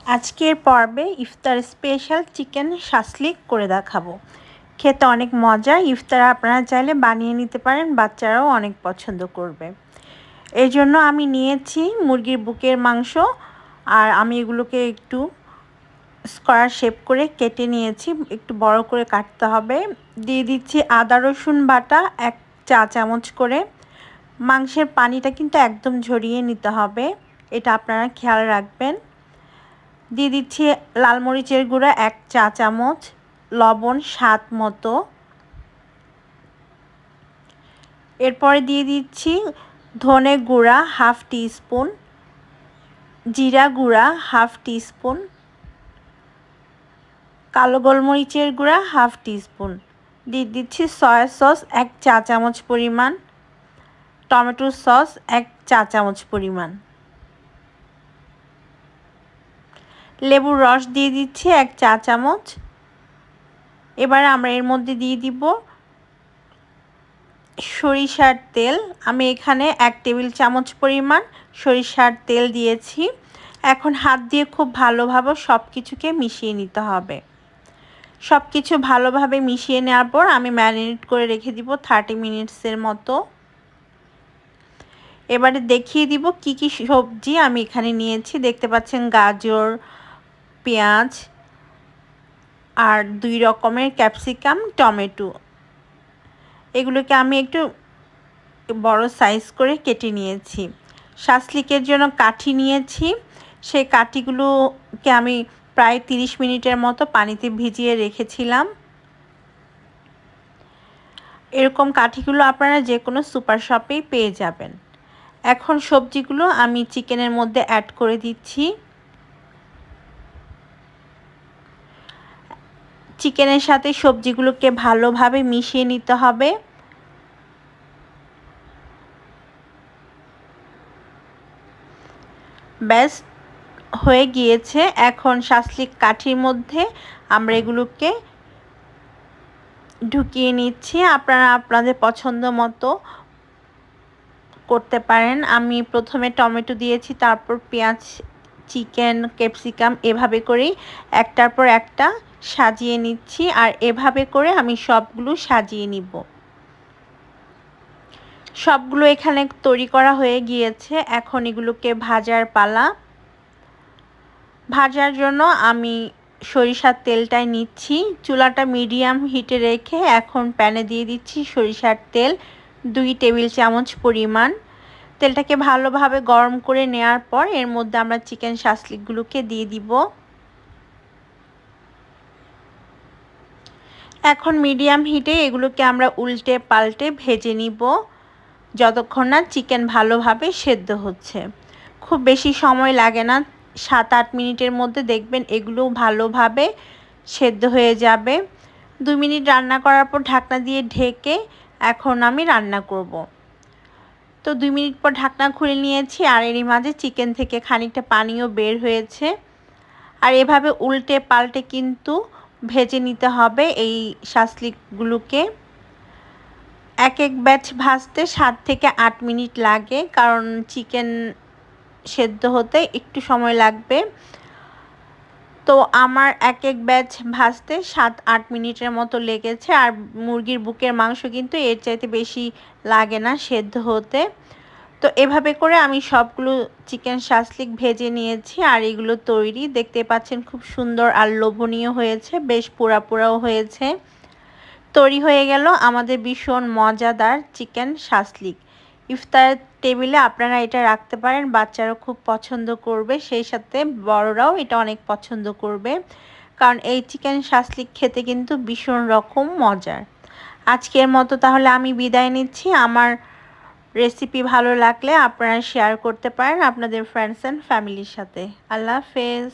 আজকের পর্বে ইফতার special chicken shashlik করে দেখাবো। খেতে অনেক মজা। ইফতার আপনারা চাইলে বানিয়ে নিতে পারেন, বাচ্চারাও অনেক পছন্দ করবে। এই জন্য আমি নিয়েছি মুরগির বুকের মাংস, আর আমি এগুলোকে একটু স্কোয়ার শেপ করে কেটে নিয়েছি, একটু বড় করে কাটতে হবে। দিয়ে দিচ্ছি আদা রসুন বাটা 1 চা চামচ করে। মাংসের পানিটা কিন্তু একদম ঝরিয়ে নিতে হবে, এটা আপনারা খেয়াল রাখবেন। দিয়ে দিচ্ছি লাল মরিচের গুঁড়া 1 চা চামচ, লবণ স্বাদ মতো। এরপরে দিয়ে দিচ্ছি ধনে গুঁড়া 1/2 টিস্পুন, জিরা গুঁড়া 1/2 টিস্পুন, কালো গোলমরিচের গুঁড়া 1/2 টিস্পুন। দিয়ে দিচ্ছি সয়া সস 1 চা চামচ পরিমাণ, টমেটো সস 1 চা চামচ পরিমাণ, লেবুর রস দিয়ে দিচ্ছি 1 চা চামচ। এবার আমরা এর মধ্যে দিয়ে দিব সরিষার তেল। আমি এখানে 1 টেবিল চামচ পরিমাণ সরিষার তেল দিয়েছি। এখন হাত দিয়ে খুব ভালোভাবে সব কিছুকে মিশিয়ে নিতে হবে। সব কিছু ভালোভাবে মিশিয়ে নেওয়ার পর আমি ম্যারিনেট করে রেখে দিব 30 মিনিটসের মতো। এবারে দেখিয়ে দিব কি কি সবজি আমি এখানে নিয়েছি। দেখতে পাচ্ছেন গাজর, পেঁয়াজ আর 2 রকমের ক্যাপসিকাম, টমেটো। এগুলোকে আমি একটু বড় সাইজ করে কেটে নিয়েছি। শাসলিকের জন্য কাঠি নিয়েছি, সেই কাঠিগুলোকে আমি প্রায় 30 মিনিটের মতো পানিতে ভিজিয়ে রেখেছিলাম। এরকম কাঠিগুলো আপনারা যে কোনো সুপার শপেই পেয়ে যাবেন। এখন সবজিগুলো আমি চিকেনের মধ্যে অ্যাড করে দিচ্ছি। চিকেনের সাথে সবজিগুলোকে ভালোভাবে মিশিয়ে নিতে হবে। ব্যাস হয়ে গিয়েছে। এখন শাসলিক কাঠির মধ্যে আমরা এগুলোকে ঢুকিয়ে নিচ্ছি। আপনারা আপনাদের পছন্দ মতো করতে পারেন। আমি প্রথমে টমেটো দিয়েছি, তারপর পেঁয়াজ, চিকেন, ক্যাপসিকাম, এভাবে করেই একটার পর একটা সাজিয়ে নিচ্ছি। আর এভাবে করে আমি সবগুলো সাজিয়ে নিব। সবগুলো এখানে তৈরি করা হয়ে গিয়েছে। এখন এগুলোকে ভাজার পালা। ভাজার জন্য আমি সরিষার তেলটাই নিচ্ছি। চুলাটা মিডিয়াম হিটে রেখে এখন প্যানে দিয়ে দিচ্ছি সরিষার তেল 2 টেবিল চামচ পরিমাণ। তেলটাকে ভালোভাবে গরম করে নেওয়ার পর এর মধ্যে আমরা চিকেন শাসলিকগুলোকে দিয়ে দিব। এখন মিডিয়াম হিটে এগুলোকে আমরা উল্টে পাল্টে ভেজে নিব যতক্ষণ না চিকেন ভালোভাবে সেদ্ধ হচ্ছে। খুব বেশি সময় লাগে না, 7-8 মিনিটের মধ্যে দেখবেন এগুলো ভালোভাবে সেদ্ধ হয়ে যাবে। 2 মিনিট রান্না করার পর ঢাকনা দিয়ে ঢেকে এখন আমি রান্না করব। তো 2 মিনিট পর ঢাকনা খুলে নিয়েছি, আর এরই মাঝে চিকেন থেকে খানিকটা পানিও বের হয়েছে। আর এভাবে উল্টে পাল্টে কিন্তু ভেজে নিতে হবে এই শাসলিকগুলোকে। এক এক ব্যাচ ভাজতে 7 থেকে 8 মিনিট লাগে, কারণ চিকেন সেদ্ধ হতে একটু সময় লাগবে। তো আমার এক এক ব্যাচ ভাজতে 7-8 মিনিটের মতো লেগেছে। আর মুরগির বুকের মাংস কিন্তু এর চাইতে বেশি লাগে না সেদ্ধ হতে। তো এভাবে করে আমি সবগুলো চিকেন শাসলিক ভেজে নিয়েছি, আর এগুলো তৈরি। দেখতে পাচ্ছেন খুব সুন্দর আর লোভনীয় হয়েছে, বেশ পোড়া পোড়াও হয়েছে। তৈরি হয়ে গেল আমাদের ভীষণ মজাদার চিকেন শাসলিক। ইফতার টেবিলে আপনারা এটা রাখতে পারেন, বাচ্চারাও খুব পছন্দ করবে, সেই সাথে বড়রাও এটা অনেক পছন্দ করবে, কারণ এই চিকেন শাসলিক খেতে কিন্তু ভীষণ রকম মজার। আজকের মতো তাহলে আমি বিদায় নিচ্ছি। আমার রেসিপি ভালো লাগলে আপনারা শেয়ার করতে পারেন আপনাদের ফ্রেন্ডস অ্যান্ড ফ্যামিলির সাথে। আল্লাহ হাফেজ।